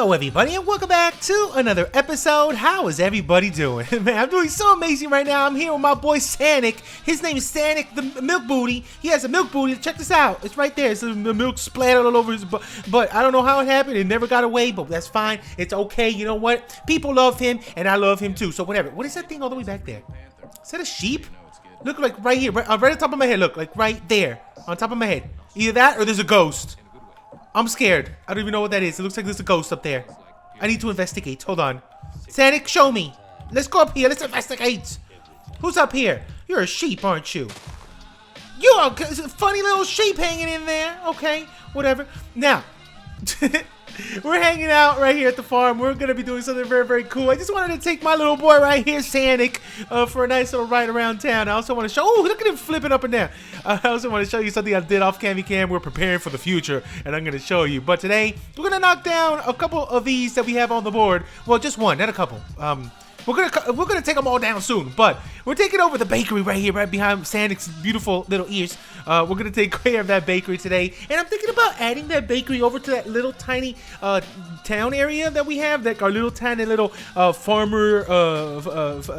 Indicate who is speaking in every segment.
Speaker 1: Hello everybody and welcome back to another episode. How is everybody doing? Man, I'm doing so amazing right now. I'm here with my boy Sanic. His name is Sanic the Milk Booty. He has a milk booty. Check this out. It's right there. It's the milk splattered all over his butt. But I don't know how it happened. It never got away, but that's fine. It's okay. You know what? People love him and I love him too. So whatever. What is that thing all the way back there? Is that a sheep? Look like right here. Right on top of my head. Look, like right there. On top of my head. Either that or there's a ghost. I'm scared. I don't even know what that is. It looks like there's a ghost up there. I need to investigate. Hold on. Sanic, show me. Let's go up here. Let's investigate. Who's up here? You're a sheep, aren't you? You're a funny little sheep hanging in there. Okay, whatever. Now, we're hanging out right here at the farm. We're going to be doing something very, very cool. I just wanted to take my little boy right here, Sanic, for a nice little ride around town. I also want to show... Oh, look at him flipping up and down. I also want to show you something I did off cam. We're preparing for the future, and I'm going to show you. But today, we're going to knock down a couple of these that we have on the board. Well, just one, not a couple. We're gonna take them all down soon, but we're taking over the bakery right here, right behind Sanic's beautiful little ears. We're gonna take care of that bakery today, and I'm thinking about adding that bakery over to that little tiny town area that we have, like our little tiny little farmer.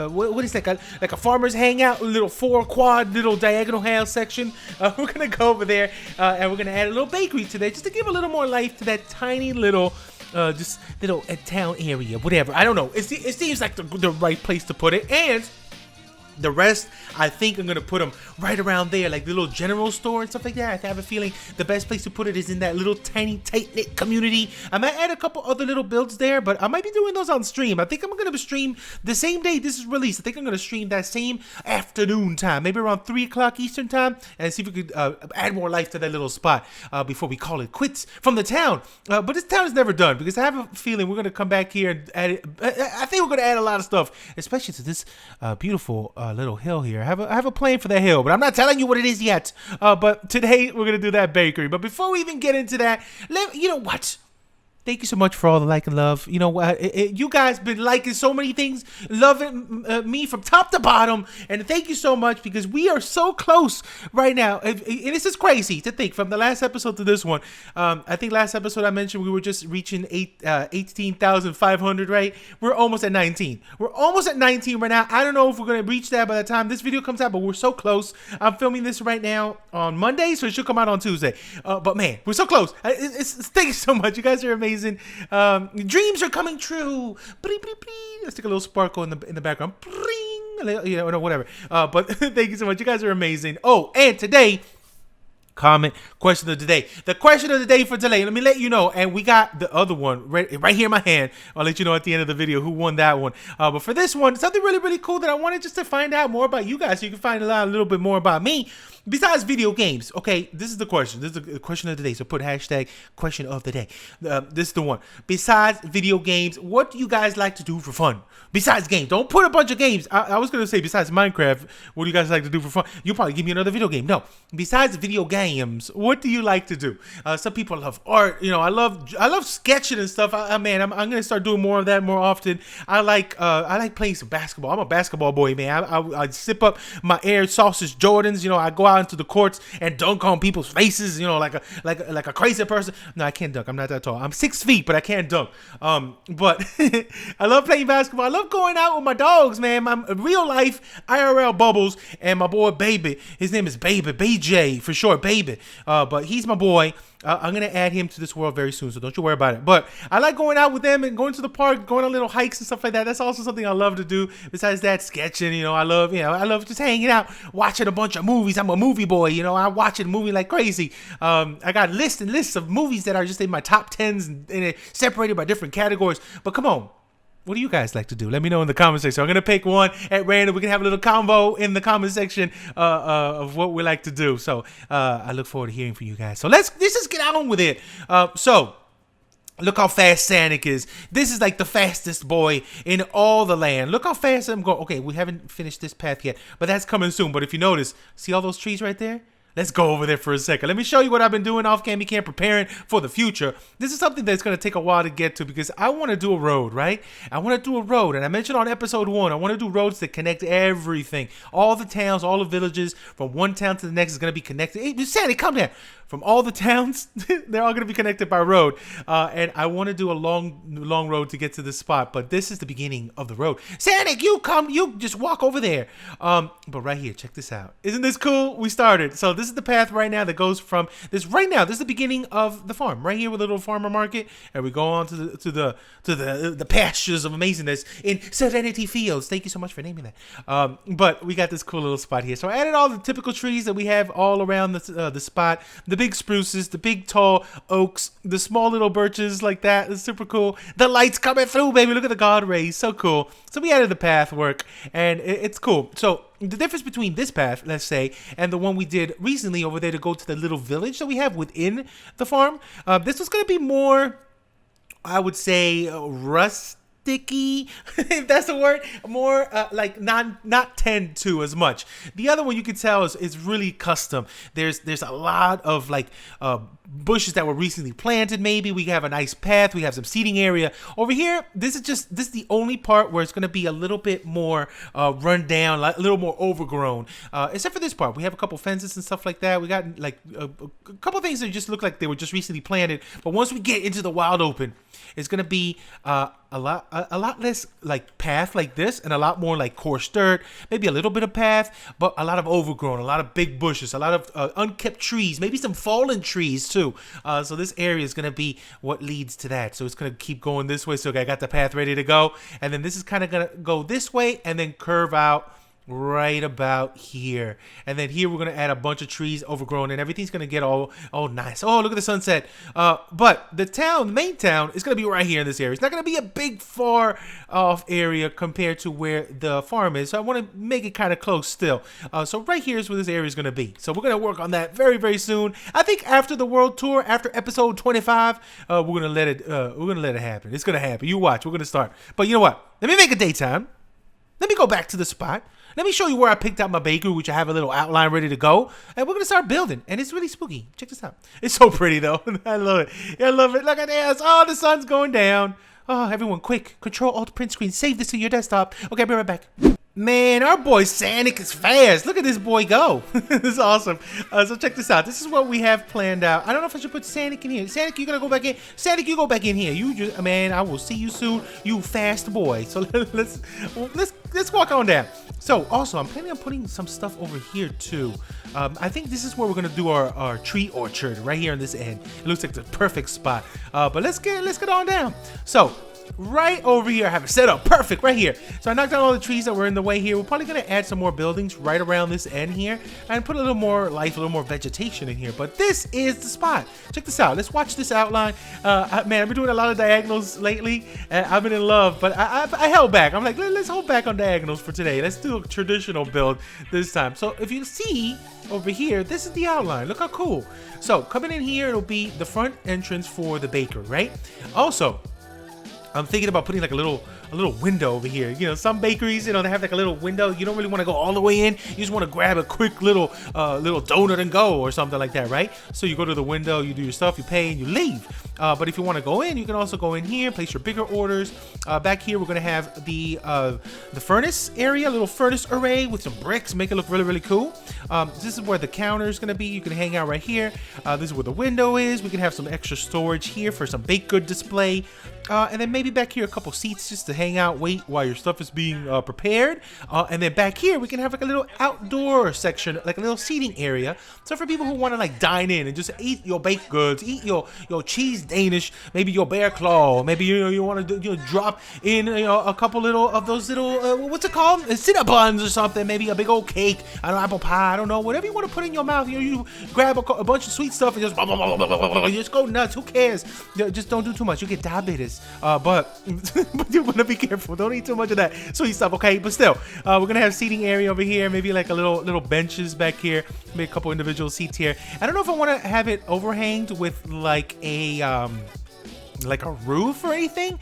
Speaker 1: What is that? Like a farmer's hangout, little 4-quad, little diagonal house section. We're gonna go over there, and we're gonna add a little bakery today, just to give a little more life to that tiny little. Just little town area, whatever. I don't know. It seems like the right place to put it, and the rest, I think I'm gonna put them right around there, like the little general store and stuff like that. I have a feeling the best place to put it is in that little tiny, tight-knit community. I might add a couple other little builds there, but I might be doing those on stream. I think I'm gonna stream the same day this is released. I think I'm gonna stream that same afternoon time, maybe around 3 o'clock Eastern time, and see if we could add more life to that little spot before we call it quits from the town. But this town is never done, because I have a feeling we're gonna come back here and add it. I think we're gonna add a lot of stuff, especially to this beautiful little hill here. I have a plan for that hill, but I'm not telling you what it is yet. But today we're gonna do that bakery. But before we even get into that, you know what? Thank you so much for all the like and love. You know what? You guys been liking so many things, loving me from top to bottom, and thank you so much because we are so close right now. And this is crazy to think from the last episode to this one. I think last episode I mentioned we were just reaching 18,500, right? We're almost at 19. We're almost at 19 right now. I don't know if we're gonna reach that by the time this video comes out, but we're so close. I'm filming this right now on Monday, so it should come out on Tuesday. But man, we're so close. Thank you so much. You guys are amazing. Dreams are coming true. Let's take a little sparkle in the background. You know, whatever. But thank you so much. You guys are amazing. Oh, and today, comment question of the day. The question of the day for today. Let me let you know. And we got the other one right here in my hand. I'll let you know at the end of the video who won that one. But for this one, something really, really cool that I wanted just to find out more about you guys, so you can find a little bit more about me. Besides video games, okay, this is the question. This is the question of the day. So put hashtag question of the day. This is the one. Besides video games, what do you guys like to do for fun? Besides games. Don't put a bunch of games. I was going to say besides Minecraft, what do you guys like to do for fun? You'll probably give me another video game. No. Besides video games, what do you like to do? Some people love art. You know, I love sketching and stuff. Man, I'm going to start doing more of that more often. I like playing some basketball. I'm a basketball boy, man. I sip up my Air Sausage Jordans. You know, I go out into the courts and dunk on people's faces, you know, like a crazy person. No, I can't dunk. I'm not that tall. I'm 6 feet, but I can't dunk. But I love playing basketball. I love going out with my dogs, man. My real life IRL Bubbles and my boy Baby. His name is Baby, BJ for short, Baby. But he's my boy. I'm going to add him to this world very soon, so don't you worry about it. But I like going out with them and going to the park, going on little hikes and stuff like that. That's also something I love to do. Besides that, sketching, you know, I love just hanging out, watching a bunch of movies. I'm a movie boy, you know, I watch a movie like crazy. I got lists and lists of movies that are just in my top 10s and separated by different categories. But come on. What do you guys like to do? Let me know in the comment section. I'm going to pick one at random. We can have a little convo in the comment section of what we like to do. So I look forward to hearing from you guys. So let's just get on with it. So look how fast Sanic is. This is like the fastest boy in all the land. Look how fast I'm going. Okay, we haven't finished this path yet, but that's coming soon. But if you notice, see all those trees right there? Let's go over there for a second. Let me show you what I've been doing off cam preparing for the future. This is something that's going to take a while to get to because I want to do a road, right? I want to do a road. And I mentioned on episode 1, I want to do roads that connect everything. All the towns, all the villages, from one town to the next is going to be connected. Hey, Sandy, come down. From all the towns, they're all going to be connected by road. And I want to do a long road to get to this spot. But this is the beginning of the road. Sandy, you just walk over there. But right here, check this out. Isn't this cool? We started. So this is the path right now that goes from this right now. This is the beginning of the farm right here with a little farmer market, and we go on to the pastures of amazingness in Serenity Fields. Thank you so much for naming that. But we got this cool little spot here. So I added all the typical trees that we have all around the spot. The big spruces, the big tall oaks, the small little birches like that. It's super cool. The lights coming through, baby. Look at the God rays. So cool. So we added the path work, and it's cool. So the difference between this path, let's say, and the one we did recently over there to go to the little village that we have within the farm, this was going to be more, I would say, rusticy, if that's the word, more like not tend to as much. The other one you can tell is really custom. There's a lot of like bushes that were recently planted. Maybe we have a nice path, we have some seating area over here. This is the only part where it's going to be a little bit more run down, a little more overgrown, except for this part. We have a couple fences and stuff like that. We got like a couple things that just look like they were just recently planted, but once we get into the wild open, it's going to be a lot less like path like this and a lot more like coarse dirt, maybe a little bit of path, but a lot of overgrown, a lot of big bushes, a lot of unkept trees, maybe some fallen trees too. So this area is going to be what leads to that. So it's going to keep going this way. So I got the path ready to go. And then this is kind of going to go this way and then curve out right about here. And then here we're going to add a bunch of trees overgrown and everything's going to get all nice. Oh, look at the sunset. But the main town is going to be right here in this area. It's not going to be a big far off area compared to where the farm is. So I want to make it kind of close still. So right here is where this area is going to be. So we're going to work on that very, very soon. I think after the world tour, after episode 25, we're going to let it happen. It's going to happen. You watch. We're going to start. But you know what? Let me make a daytime. Let me go back to the spot. Let me show you where I picked out my bakery, which I have a little outline ready to go. And we're going to start building. And it's really spooky. Check this out. It's so pretty, though. I love it. I love it. Look at this. Oh, the sun's going down. Oh, everyone, quick. Control Alt Print Screen. Save this to your desktop. Okay, I'll be right back. Man, our boy Sanic is fast. Look at this boy go. This is awesome. So check this out. This is what we have planned out. I don't know if I should put Sanic in here. Sanic, you gonna go back in? Sanic, you go back in here. You just, man, I will see you soon. You fast boy. So let's walk on down. So also, I'm planning on putting some stuff over here too. I think this is where we're gonna do our tree orchard right here on this end. It looks like the perfect spot. But let's get on down. So right over here, I have it set up perfect right here. So I knocked down all the trees that were in the way here. We're probably gonna add some more buildings right around this end here and put a little more life, a little more vegetation in here. But this is the spot. Check this out. Let's watch this outline. Man, I've been doing a lot of diagonals lately. I've been in love, but I held back. I'm like, let's hold back on diagonals for today. Let's do a traditional build this time. So if you see over here, this is the outline. Look how cool. So coming in here, it'll be the front entrance for the bakery, right? Also, I'm thinking about putting like a little window over here. You know, some bakeries, you know, they have like a little window. You don't really want to go all the way in. You just want to grab a quick little donut and go or something like that, right? So you go to the window, you do your stuff, you pay, and you leave. But if you want to go in, you can also go in here, place your bigger orders. Back here, we're gonna have the furnace area, a little furnace array with some bricks, make it look really, really cool. This is where the counter is gonna be. You can hang out right here. This is where the window is. We can have some extra storage here for some baked good display. And then maybe back here a couple seats just to hang out, wait while your stuff is being prepared. And then back here we can have like a little outdoor section, like a little seating area. So for people who want to like dine in and just eat your baked goods, eat your cheese Danish, maybe your bear claw, maybe you want to drop in a couple little of those little what's it called, Cinnabons or something, maybe a big old cake, I don't know, apple pie, I don't know, whatever you want to put in your mouth. You grab a bunch of sweet stuff and just go nuts. Who cares? Just don't do too much. You get diabetes. But you want to be careful. Don't eat too much of that sweet stuff, okay? But still, we're gonna have seating area over here, maybe like a little benches back here, maybe a couple individual seats here. I don't know if I want to have it overhanged with like a like a roof or anything.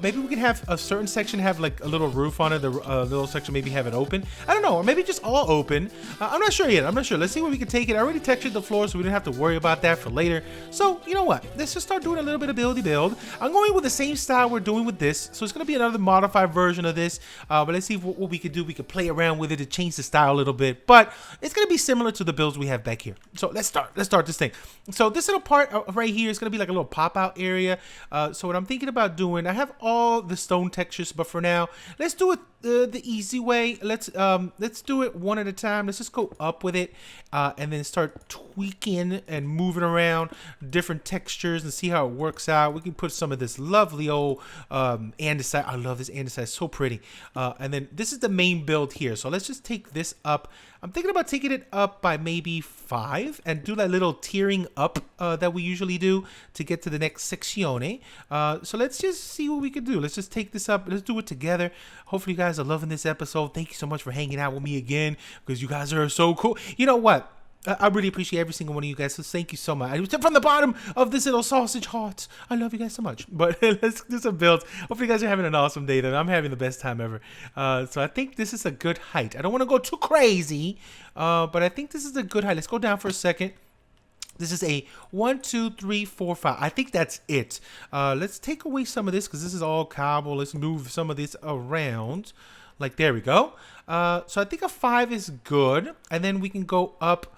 Speaker 1: Maybe we can have a certain section have like a little roof on it, the little section maybe have it open. I don't know, or maybe just all open. I'm not sure yet. I'm not sure. Let's see where we can take it. I already textured the floor, so we don't have to worry about that for later. So you know what? Let's just start doing a little bit of buildy build. I'm going with the same style we're doing with this, so it's gonna be another modified version of this. But let's see what we could do. We could play around with it to change the style a little bit, but it's gonna be similar to the builds we have back here. So let's start this thing. So this little part right here is gonna be like a little pop-out area. So what I'm thinking about doing, I have all the stone textures, but for now, let's do it the easy way. Let's do it one at a time. Let's just go up with it, and then start tweaking and moving around different textures and see how it works out. We can put some of this lovely old andesite. I love this andesite, it's so pretty. And then this is the main build here. So let's just take this up. I'm thinking about taking it up by maybe 5 and do that little tiering up that we usually do to get to the next seczione. So let's just see what we can do. Let's just take this up. Let's do it together. Hopefully you guys are loving this episode. Thank you so much for hanging out with me again, because you guys are so cool. You know what? I really appreciate every single one of you guys, so thank you so much. From the bottom of this little sausage heart, I love you guys so much. But let's do some builds. Hopefully you guys are having an awesome day. Then I'm having the best time ever. So I think this is a good height. I don't want to go too crazy, but I think this is a good height. Let's go down for a second. This is a 1, 2, 3, 4, 5. I think that's it. Let's take away some of this because this is all cobble. Let's move some of this around. Like, there we go. So I think a 5 is good. And then we can go up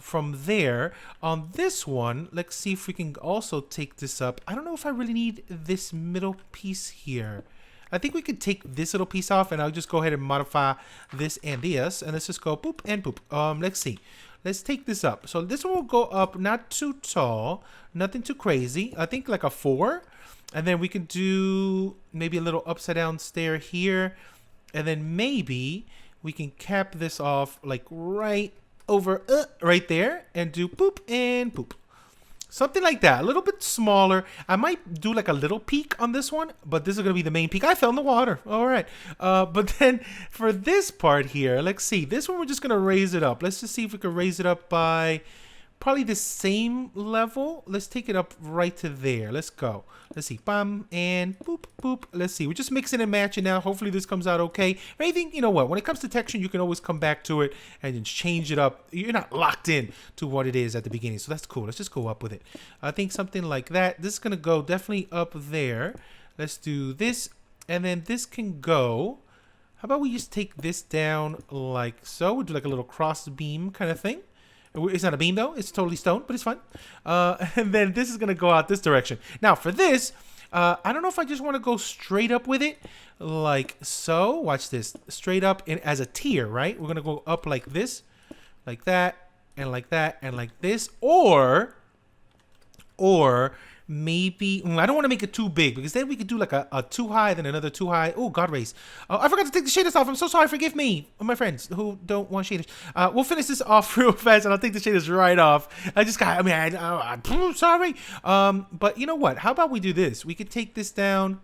Speaker 1: from there. On this one, let's see if we can also take this up. I don't know if I really need this middle piece here. I think we could take this little piece off, and I'll just go ahead and modify this and this. And let's just go boop and boop. Let's see. Let's take this up. So this one will go up, not too tall, nothing too crazy. I think like a 4. And then we can do maybe a little upside down stair here. And then maybe we can cap this off like right over right there and do boop and boop. Something like that, a little bit smaller. I might do like a little peak on this one, but this is gonna be the main peak. I fell in the water, all right. But then for this part here, let's see. This one we're just gonna raise it up. Let's just see if we can raise it up by probably the same level. Let's take it up right to there. Let's go. Let's see. Bam and boop, boop. Let's see. We're just mixing and matching now. Hopefully this comes out okay. Anything, you know what? When it comes to texture, you can always come back to it and then change it up. You're not locked in to what it is at the beginning. So that's cool. Let's just go up with it. I think something like that. This is going to go definitely up there. Let's do this. And then this can go. How about we just take this down like so? We'll do like a little cross beam kind of thing. It's not a beam though, it's totally stone, but it's fine. And then this is gonna go out this direction. Now for this, I don't know if I just wanna go straight up with it, like so. Watch this, straight up in as a tier, right? We're gonna go up like this, like that, and like that, and like this, or maybe, I don't want to make it too big because then we could do like a too high, then another too high. Oh, God rays. I forgot to take the shaders off. I'm so sorry. Forgive me, my friends who don't want shaders. We'll finish this off real fast and I'll take the shaders right off. I'm sorry. But you know what? How about we do this? We could take this down.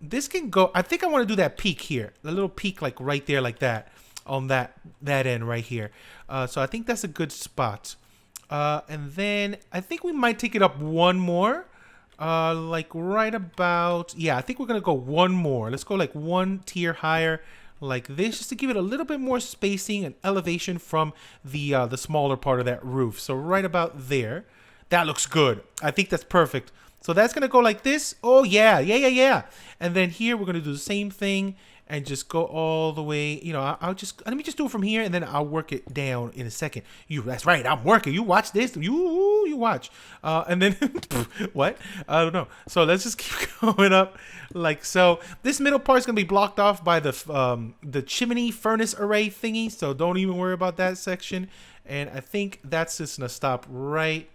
Speaker 1: This can go, I think I want to do that peak here. The little peak like right there like that on that end right here. So I think that's a good spot. And then I think we might take it up one more, like right about, yeah, I think we're going to go one more. Let's go like one tier higher like this, just to give it a little bit more spacing and elevation from the smaller part of that roof. So right about there, that looks good. I think that's perfect. So that's going to go like this. Oh yeah. And then here we're going to do the same thing and just go all the way, you know, let me just do it from here and then I'll work it down in a second. That's right, I'm working. You watch this. You watch. And then, what? I don't know. So let's just keep going up like so. This middle part is going to be blocked off by the chimney furnace array thingy. So don't even worry about that section. And I think that's just going to stop right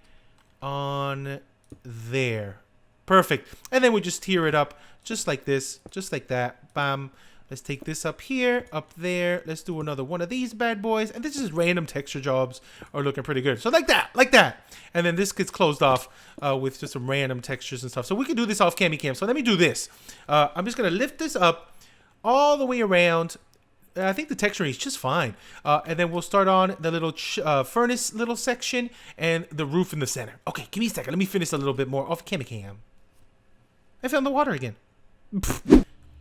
Speaker 1: on there. Perfect. And then we just tier it up just like this, just like that. Bam. Let's take this up here, up there. Let's do another one of these bad boys. And this is random texture jobs are looking pretty good. So like that. And then this gets closed off with just some random textures and stuff. So we can do this off Cam. So let me do this. I'm just going to lift this up all the way around. I think the texture is just fine. And then we'll start on the little furnace little section and the roof in the center. Okay, give me a second. Let me finish a little bit more off Cam. I found the water again.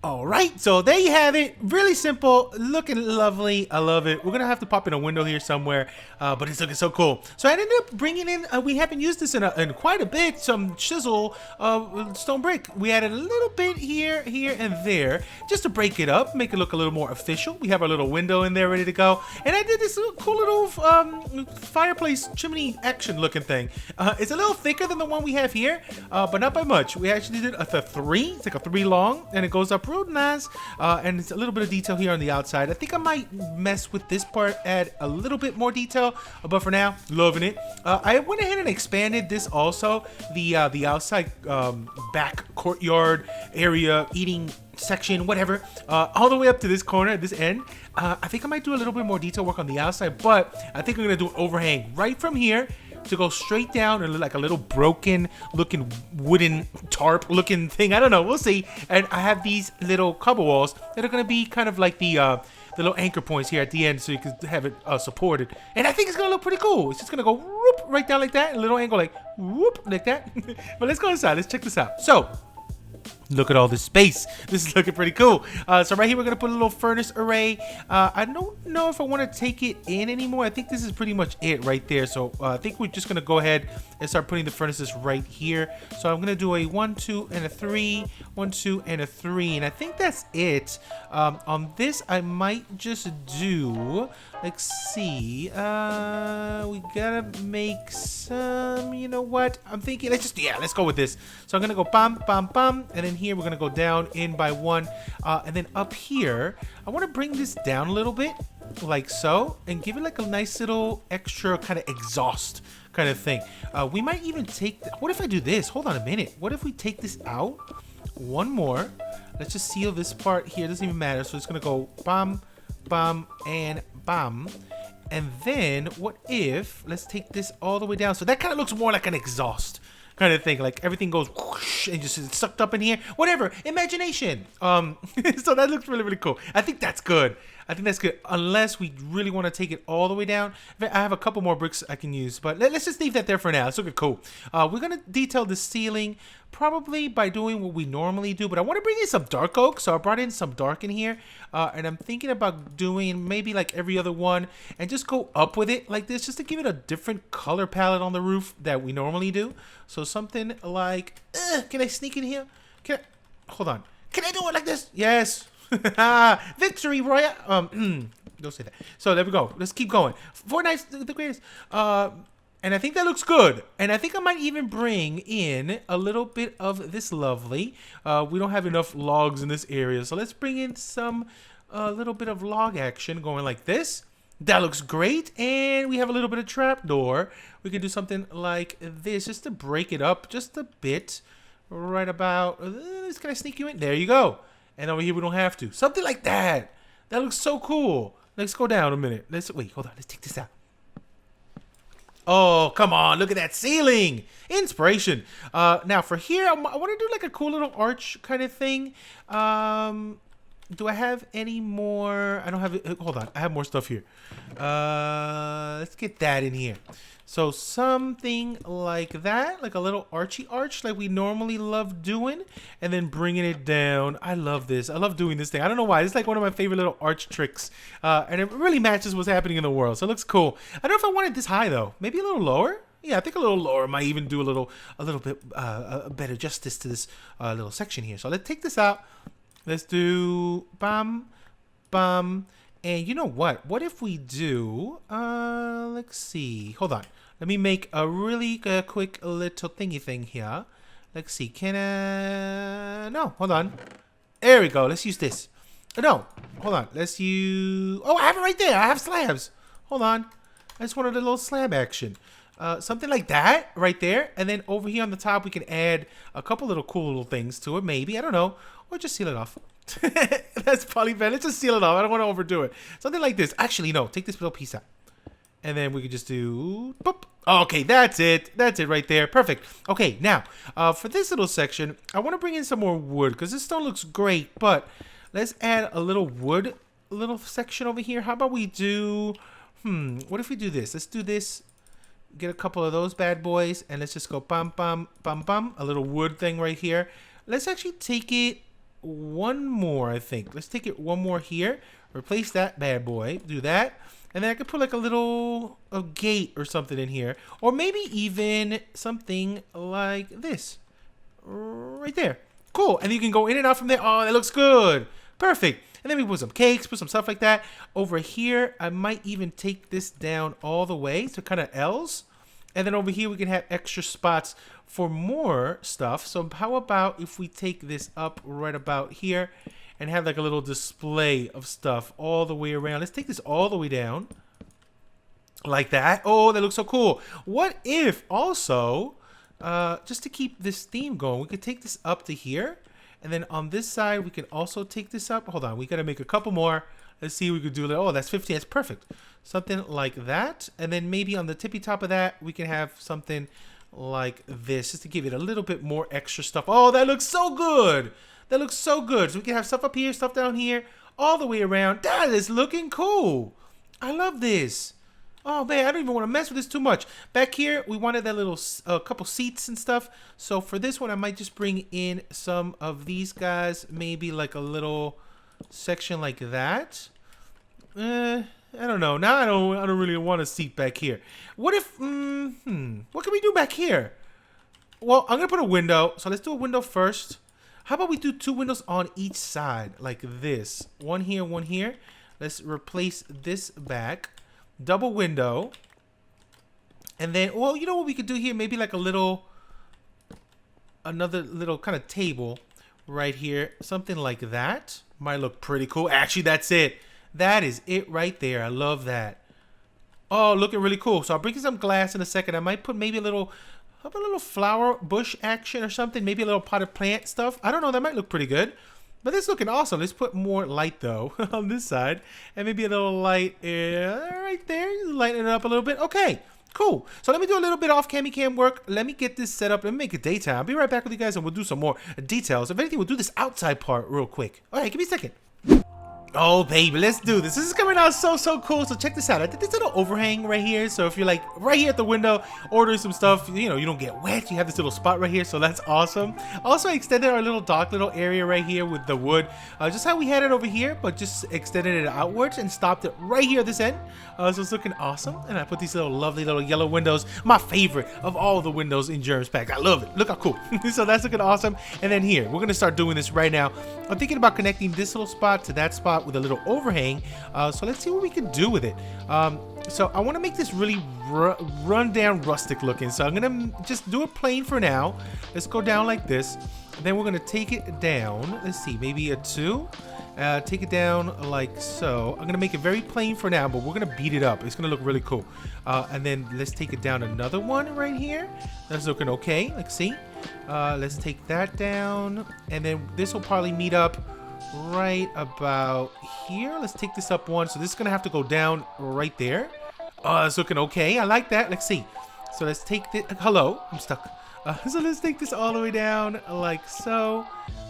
Speaker 1: All right, so there you have it. Really simple, looking lovely. I love it. We're gonna have to pop in a window here somewhere, but it's looking so cool. So I ended up bringing in, we haven't used this in quite a bit, some chisel stone brick. We added a little bit here, and there, just to break it up, make it look a little more official. We have our little window in there ready to go. And I did this cool little fireplace chimney action looking thing. It's a little thicker than the one we have here, but not by much. We actually did a 3. It's like a 3 long, and it goes up real nice, and it's a little bit of detail here on the outside. I think I might mess with this part, add a little bit more detail, but for now, loving it. I went ahead and expanded this also, the outside back courtyard area, eating section, whatever, all the way up to this corner at this end. I think I might do a little bit more detail work on the outside, but I think I'm gonna do an overhang right from here to go straight down and look like a little broken looking wooden tarp looking thing. I don't know, we'll see. And I have these little cover walls that are gonna be kind of like the little anchor points here at the end, so you can have it supported. And I think it's gonna look pretty cool. It's just gonna go whoop right down like that, a little angle like whoop like that. But let's go inside, let's check this out. So look at all this space. This is looking pretty cool. So right here, we're going to put a little furnace array. I don't know if I want to take it in anymore. I think this is pretty much it right there. So I think we're just going to go ahead and start putting the furnaces right here. So I'm going to do a 1, 2, and a 3, 1, 2, and a 3. And I think that's it. On this, I might just do, let's see. We got to make some, you know what? I'm thinking, let's go with this. So I'm going to go bam, bam, bam. And then here we're gonna go down in by 1, and then up here I want to bring this down a little bit like so and give it like a nice little extra kind of exhaust kind of thing. We might even take what if I do this? Hold on a minute. What if we take this out one more? Let's just seal this part here. It doesn't even matter. So it's gonna go bam, bam, and bam. And then what if let's take this all the way down, so that kind of looks more like an exhaust kind of thing, like everything goes whoosh and just is sucked up in here, whatever, imagination. So that looks really cool. I think that's good. Unless we really want to take it all the way down. I have a couple more bricks I can use, but let's just leave that there for now. It's looking cool. We're gonna detail the ceiling probably by doing what we normally do, but I want to bring in some dark oak, so I brought in some dark in here, and I'm thinking about doing maybe like every other one and just go up with it like this, just to give it a different color palette on the roof that we normally do. So something like, can I sneak in here? Hold on. Can I do it like this? Yes. Victory Royale. Don't say that. So there we go. Let's keep going. Fortnite's the greatest. And I think that looks good. And I think I might even bring in a little bit of this lovely. We don't have enough logs in this area, so let's bring in some little bit of log action going like this. That looks great. And we have a little bit of trapdoor. We could do something like this just to break it up just a bit. Right about. Can I sneak you in? There you go. And over here we don't have to. Something like that. That looks so cool. Let's go down a minute. Wait, hold on. Let's take this out. Oh, come on. Look at that ceiling. Inspiration. Now for here, I want to do like a cool little arch kind of thing. Do I have any more? I don't have it. Hold on. I have more stuff here. Let's get that in here. So something like that, like a little archy arch like we normally love doing, and then bringing it down. I love this. I love doing this thing. I don't know why. It's like one of my favorite little arch tricks, and it really matches what's happening in the world. So it looks cool. I don't know if I want it this high though. Maybe a little lower. Yeah, I think a little lower might even do a little bit better justice to this little section here. So let's take this out. Let's do bam, bam. And you know what? What if we do, let's see. Hold on. Let me make a really quick little thingy thing here. Let's see. No, hold on. There we go. Let's use this. No, hold on. Let's use, oh, I have it right there. I have slabs. Hold on. I just wanted a little slab action. Something like that right there. And then over here on the top, we can add a couple little cool little things to it. Maybe, I don't know. Or just seal it off. That's probably better. Let's just seal it off. I don't want to overdo it. Something like this. Actually, no. Take this little piece out. And then we could just do, boop. Okay, that's it. That's it right there. Perfect. Okay, now, for this little section, I want to bring in some more wood because this stone looks great, but let's add a little wood, little section over here. How about we do, what if we do this? Let's do this. Get a couple of those bad boys, and let's just go bum, bum, bum, bum. A little wood thing right here. Let's actually take it one more, I think. Let's take it one more here. Replace that bad boy. Do that. And then I could put like a gate or something in here. Or maybe even something like this. Right there. Cool. And you can go in and out from there. Oh, that looks good. Perfect. And then we put some cakes, put some stuff like that. Over here, I might even take this down all the way to kind of L's. And then over here, we can have extra spots for more stuff. So how about if we take this up right about here and have like a little display of stuff all the way around. Let's take this all the way down like that. Oh, that looks so cool. What if also, just to keep this theme going, we could take this up to here. And then on this side, we can also take this up. Hold on, we got to make a couple more. Let's see what we could do. Oh, that's 50. That's perfect. Something like that. And then maybe on the tippy top of that, we can have something like this, just to give it a little bit more extra stuff. Oh, that looks so good. That looks so good. So we can have stuff up here, stuff down here, all the way around. That is looking cool. I love this. Oh, man, I don't even want to mess with this too much. Back here, we wanted that little couple seats and stuff. So for this one, I might just bring in some of these guys. Maybe like a little section like that. I don't know. Now I don't really want a seat back here. What if, what can we do back here? Well, I'm going to put a window. So let's do a window first. How about we do 2 windows on each side like this? One here, one here. Let's replace this back. Double window. And then, well, you know what we could do here? Maybe like another little kind of table right here. Something like that. Might look pretty cool. Actually, that's it. That is it right there. I love that. Oh, looking really cool. So I'll bring some glass in a second. I might put maybe a little flower bush action or something. Maybe a little potted plant stuff. I don't know. That might look pretty good. But this is looking awesome. Let's put more light, though, on this side. And maybe a little light right there. Lighten it up a little bit. Okay, cool. So let me do a little bit off cam work. Let me get this set up. Let me make it daytime. I'll be right back with you guys, and we'll do some more details. If anything, we'll do this outside part real quick. All right, give me a second. Oh, baby, let's do this. This is coming out so cool. So check this out. I did this little overhang right here. So if you're like right here at the window ordering some stuff, you know, you don't get wet. You have this little spot right here. So that's awesome. Also, I extended our little dock little area right here with the wood. Just how we had it over here, but just extended it outwards and stopped it right here at this end. So it's looking awesome. And I put these little lovely little yellow windows. My favorite of all the windows in Germs Pack. I love it. Look how cool. So that's looking awesome. And then here, we're going to start doing this right now. I'm thinking about connecting this little spot to that spot with a little overhang. So let's see what we can do with it. So I want to make this really run down rustic looking. So I'm going to just do it plain for now. Let's go down like this. Then we're going to take it down. Let's see, maybe a 2. Take it down like so. I'm going to make it very plain for now, but we're going to beat it up. It's going to look really cool. And then let's take it down another one right here. That's looking okay. Let's see. Let's take that down. And then this will probably meet up right about here. Let's take this up one. So this is going to have to go down right there. It's looking okay. I like that. Let's see. So let's take this. Hello. I'm stuck. So let's take this all the way down like so.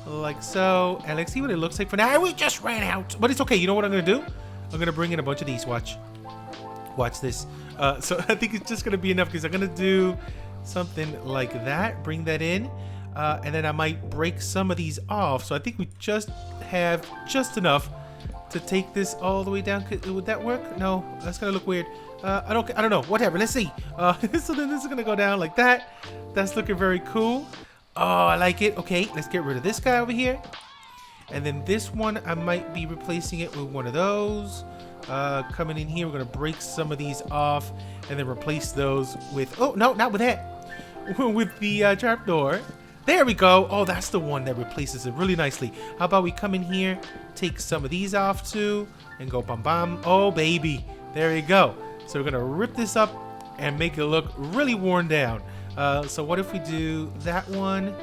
Speaker 1: Like so. And let's see what it looks like for now. We just ran out. But it's okay. You know what I'm going to do? I'm going to bring in a bunch of these. Watch. Watch this. So I think it's just going to be enough because I'm going to do something like that. Bring that in. And then I might break some of these off. So I think we just have just enough to take this all the way down. Would that work? No, that's gonna look weird. I don't know. Whatever. Let's see. So then this is gonna go down like that. That's looking very cool. Oh, I like it. Okay, let's get rid of this guy over here. And then this one, I might be replacing it with one of those. Coming in here, we're gonna break some of these off and then replace those with. Oh no, not with that. With the trapdoor. There we go. Oh, that's the one that replaces it really nicely. How about we come in here, take some of these off too, and go bam bam. Oh, baby. There you go. So we're going to rip this up and make it look really worn down. So what if we do that one,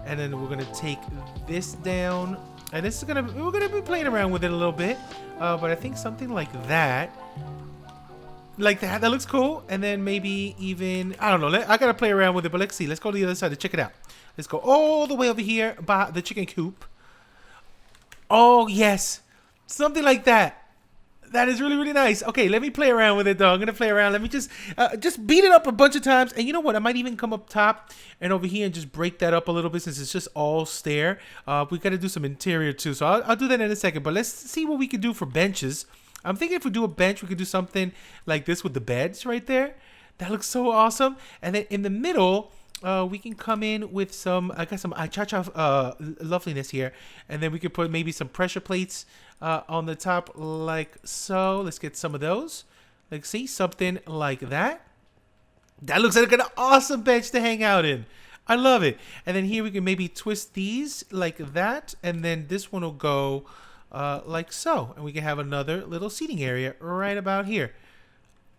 Speaker 1: and then we're going to take this down. And this is we're going to be playing around with it a little bit. But I think something like that. Like that. That looks cool. And then maybe even, I don't know. I got to play around with it, but let's see. Let's go to the other side to check it out. Let's go all the way over here by the chicken coop. Oh, yes. Something like that. That is really, really nice. Okay, let me play around with it, though. I'm going to play around. Let me just beat it up a bunch of times. And you know what? I might even come up top and over here and just break that up a little bit since it's just all stair. We got to do some interior, too. So I'll do that in a second. But let's see what we can do for benches. I'm thinking if we do a bench, we could do something like this with the beds right there. That looks so awesome. And then in the middle, we can come in with some, I got some cha-cha loveliness here. And then we could put maybe some pressure plates on the top like so. Let's get some of those. Like, see, something like that. That looks like an awesome bench to hang out in. I love it. And then here we can maybe twist these like that. And then this one will go like so. And we can have another little seating area right about here.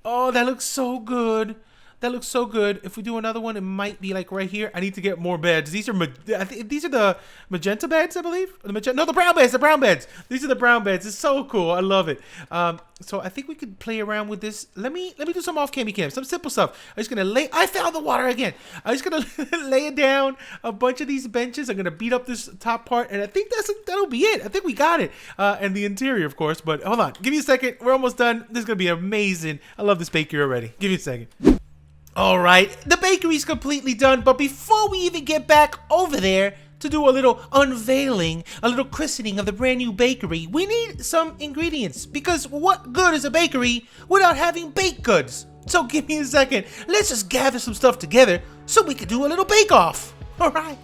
Speaker 1: Oh, that looks so good. That looks so good. If we do another one, it might be like right here. I need to get more beds. These are these are the magenta beds, I believe. No, the brown beds. The brown beds. These are the brown beds. It's so cool. I love it. So I think we could play around with this. Let me do some off cam, some simple stuff. I'm just gonna lay. I found the water again. I'm just gonna lay it down a bunch of these benches. I'm gonna beat up this top part, and I think that'll be it. I think we got it. And the interior, of course. But hold on. Give me a second. We're almost done. This is gonna be amazing. I love this bakery already. Give me a second. All right, the bakery's completely done, but before we even get back over there to do a little unveiling, a little christening of the brand new bakery, we need some ingredients, because what good is a bakery without having baked goods? So give me a second, let's just gather some stuff together so we can do a little bake-off. All right.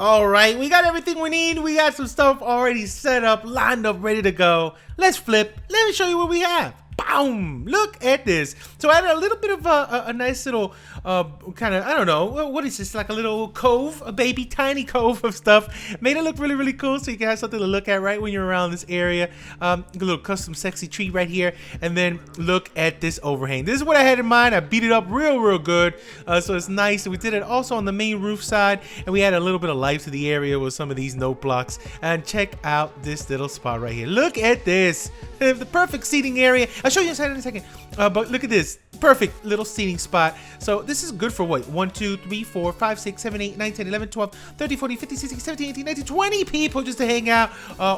Speaker 1: All right, we got everything we need. We got some stuff already set up, lined up, ready to go. Let's flip. Let me show you what we have. Boom! Look at this. So I had a little bit of a nice little kind of, I don't know, what is this? Like a little cove, a baby tiny cove of stuff. Made it look really, really cool so you can have something to look at right when you're around this area. A little custom sexy tree right here. And then look at this overhang. This is what I had in mind. I beat it up real good. So it's nice. We did it also on the main roof side. And we had a little bit of life to the area with some of these note blocks. And check out this little spot right here. Look at this. The perfect seating area. I'll show you inside in a second. But look at this. Perfect little seating spot. So this is good for what? 1, 2, 3, 4, 5, 6, 7, 8, 9, 10, 11, 12, 13, 14, 15, 16, 17, 18, 19, 20 people just to hang out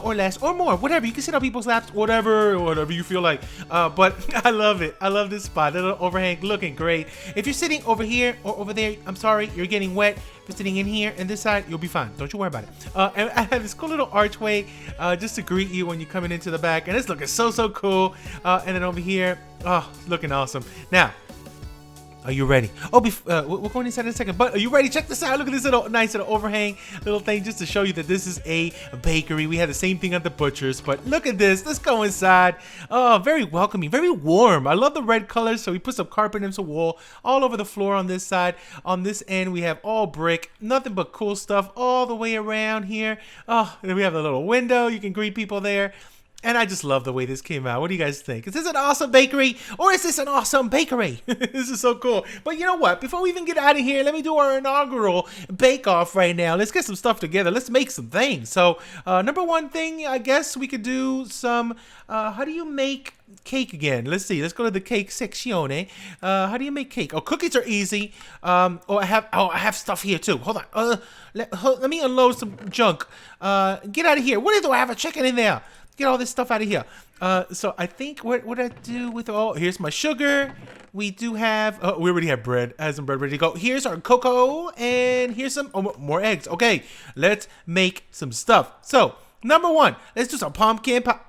Speaker 1: or less or more. Whatever. You can sit on people's laps. Whatever you feel like. But I love it. I love this spot. Little overhang looking great. If you're sitting over here or over there, I'm sorry, you're getting wet. If you're sitting in here and this side, you'll be fine. Don't you worry about it. And I have this cool little archway just to greet you when you're coming into the back. And it's looking so cool. And then over here, oh, looking awesome. Now, are you ready? Oh, we're going inside in a second, but are you ready? Check this out. Look at this little nice little overhang little thing just to show you that this is a bakery. We had the same thing at the butcher's, but look at this. Let's go inside. Oh, very welcoming, very warm. I love the red colors, so we put some carpet and some wool all over the floor on this side. On this end, we have all brick. Nothing but cool stuff all the way around here. Oh, and we have a little window. You can greet people there. And I just love the way this came out. What do you guys think? Is this an awesome bakery or is this an awesome bakery? This is so cool. But you know what? Before we even get out of here, let me do our inaugural bake-off right now. Let's get some stuff together. Let's make some things. So number one thing, I guess we could do some, how do you make cake again? Let's see. Let's go to the cake section. How do you make cake? Oh, cookies are easy. I have stuff here too. Hold on. Let me unload some junk. Get out of here. What do I have a chicken in there? Get all this stuff out of here. So I think what I do with here's my sugar. We do have we already have bread. I have some bread ready to go. Here's our cocoa and here's some more eggs. Okay, let's make some stuff. So number one, let's do some pumpkin pie.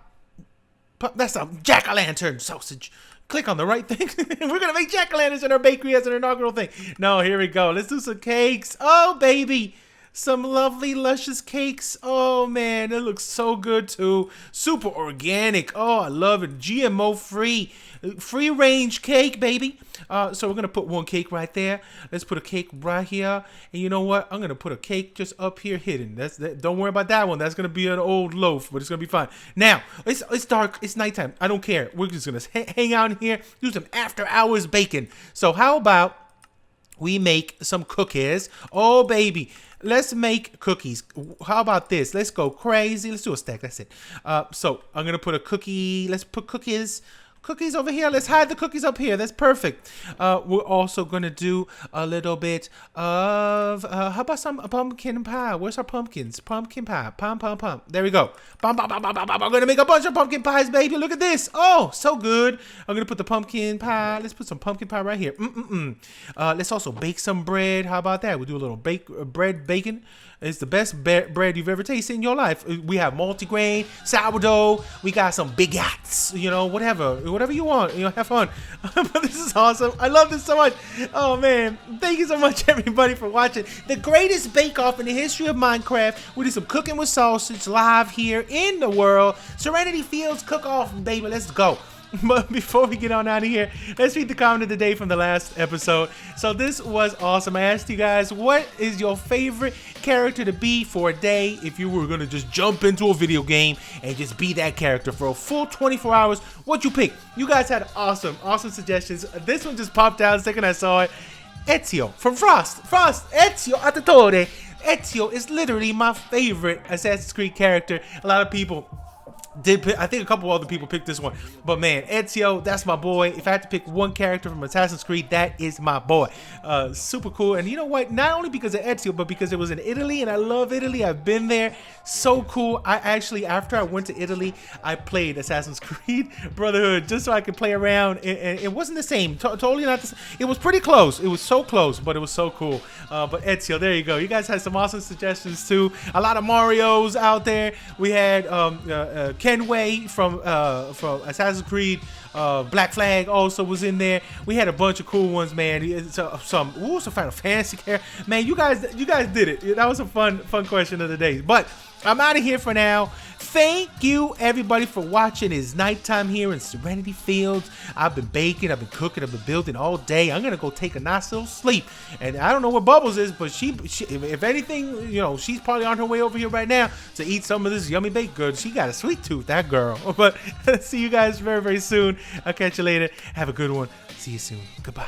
Speaker 1: That's a jack-o'-lantern sausage. Click on the right thing. We're gonna make jack-o'-lanterns in our bakery as an inaugural thing. No, here we go. Let's do some cakes. Oh baby. some lovely luscious cakes. Oh man, it looks so good too. Super organic. Oh, I love it. GMO free. Free range cake, baby. So we're gonna put one cake right there. Let's put a cake right here. And you know what? I'm gonna put a cake just up here hidden. Don't worry about that one. That's gonna be an old loaf, but it's gonna be fine. Now, it's dark. It's nighttime. I don't care. We're just gonna hang out in here, do some after hours baking. So how about we make some cookies? Oh baby, let's make cookies. How about this? Let's go crazy. Let's do a stack. That's it. So I'm gonna put a cookie. Let's put cookies over here. Let's hide the cookies up here. That's perfect. We're also gonna do a little bit of how about some pumpkin pie? Where's our pumpkins? Pumpkin pie. Pum. There we go. Bum. I'm gonna make a bunch of pumpkin pies, baby. Look at this. Oh, so good. I'm gonna put the pumpkin pie. Let's put some pumpkin pie right here. Let's also bake some bread. How about that? We'll do a little bread bacon. It's the best bread you've ever tasted in your life. We have multigrain, sourdough. We got some baguettes, you know, whatever you want. You know, have fun. But this is awesome. I love this so much. Oh man, thank you so much, everybody, for watching the greatest bake-off in the history of Minecraft. We did some cooking with sausage live here in the world. Serenity Fields cook-off, baby. Let's go. But before we get on out of here, let's read the comment of the day from the last episode. So this was awesome. I asked you guys, what is your favorite character to be for a day if you were going to just jump into a video game and just be that character for a full 24 hours? What'd you pick? You guys had awesome suggestions. This one just popped out the second I saw it. Ezio from Frost, Ezio Atatore. Ezio is literally my favorite Assassin's Creed character. A lot of people did pick, I think a couple other people picked this one, but man, Ezio, that's my boy. If I had to pick one character from Assassin's Creed, that is my boy. Super cool. And you know what, not only because of Ezio, but because it was in Italy and I love Italy. I've been there. So cool. I actually, after I went to Italy, I played Assassin's Creed Brotherhood just so I could play around, and it wasn't the same. Totally not the same. It was pretty close. It was so close, but it was so cool. But Ezio, there you go. You guys had some awesome suggestions too. A lot of Marios out there. We had Kenway from Assassin's Creed. Black Flag also was in there. We had a bunch of cool ones, man. Some Final Fantasy character. Man, you guys did it. That was a fun question of the day. But I'm out of here for now. Thank you, everybody, for watching. It's nighttime here in Serenity Fields. I've been baking, I've been cooking, I've been building all day. I'm gonna go take a nice little sleep. And I don't know where Bubbles is, but she if anything, you know, she's probably on her way over here right now to eat some of this yummy baked goods. She got a sweet tooth, that girl. But see you guys very, very soon. I'll catch you later. Have a good one. See you soon. Goodbye.